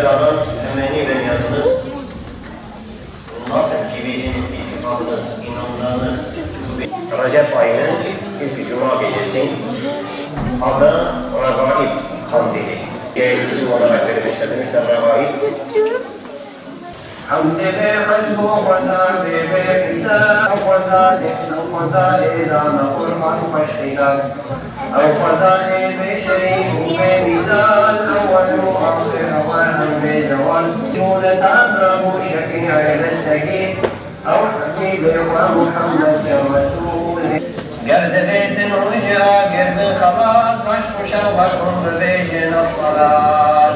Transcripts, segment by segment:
Teala'dan temenni ve niyazımız, nasıl ki bizim itikadımız, inandığımız Recep ayının ilk Cuma gecesi adı Regaib Kandili. İsim olarak verilmişler, demişler Regaib. حمد بحسب وذاب بحساب وذاب وذاب إذا نقول عن خشينا أو وذاب بشيء بمثال أول وآخر وهم بزوال دون تعذب شفيع المستقيم أو حبيب ومحمد رسول قرد بيت رجع قرب خلاص مشكو شوقكم بيجنا الصلاة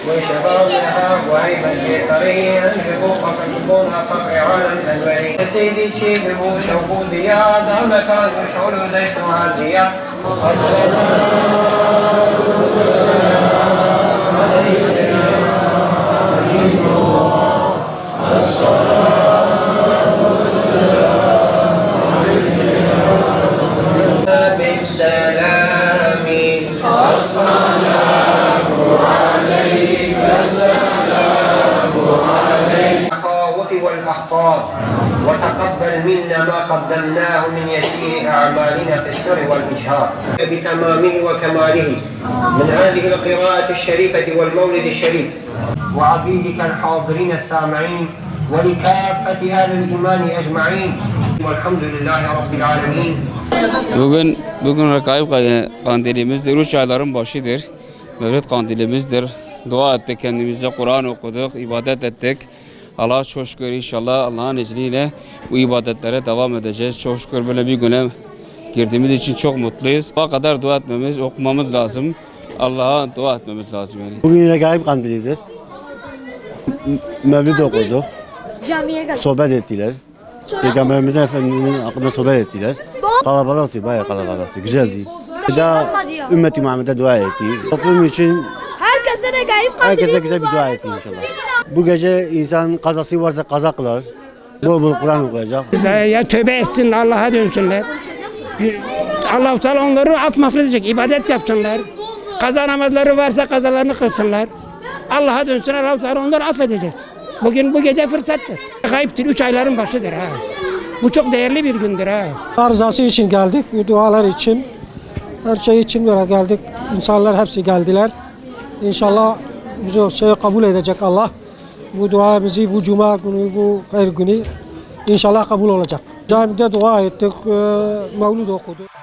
وشبابها وعيبا شيطري انجبوا فتنجبونها فقر عالم انوري سيدي تشيبوا شوفوا ديا دام كان يشعروا دشتوا هرجيا بالسلام السلام عليك السلام عليك المخاوف والأخطار وتقبل منا ما قدمناه من يسير أعمالنا في السر والإجهار بتمامه وكماله من هذه القراءة الشريفة والمولد الشريف وعبيدك الحاضرين السامعين ولكافة أهل الإيمان أجمعين والحمد لله رب العالمين. Bugün Regaib Kandilimiz üç ayların başıdır. Mevlid Kandilimizdir. Dua ettik kendimize, Kur'an okuduk, ibadet ettik. Allah'a çok şükür inşallah Allah'ın izniyle bu ibadetlere devam edeceğiz. Çok şükür böyle bir güne girdiğimiz için çok mutluyuz. Bu kadar dua etmemiz, okumamız lazım. Allah'a dua etmemiz lazım yani. Bugün Regaib Kandilidir. Mevlid okuduk. Sohbet ettiler. Peygamberimizin Efendimizin hakkında sohbet ettiler. Kalabalıktı, bayağı kalabalıktı. Güzeldi. Daha ümmeti Muhammed'e dua etti. Toplum için herkese güzel bir dua etti inşallah. Bu gece insan kazası varsa kaza kılar. Bol bol Kur'an okuyacak. Ya tövbe etsin, Allah'a dönsünler. Allah-u Teala onları af mağfiret edecek, ibadet yapsınlar. Kaza namazları varsa kazalarını kılsınlar. Allah'a dönsün, Allah-u Teala onları affedecek. Bugün bu gece fırsattır. Gayiptir, 3 ayların başıdır ha. Bu çok değerli bir gündür ha. Arzası için geldik, bu dualar için, her şey için böyle geldik. İnsanlar hepsi geldiler. İnşallah bizi o şeyi kabul edecek Allah. Bu duamızı bu cuma günü, bu hayır günü inşallah kabul olacak. Camide dua ettik, mevlid okuduk.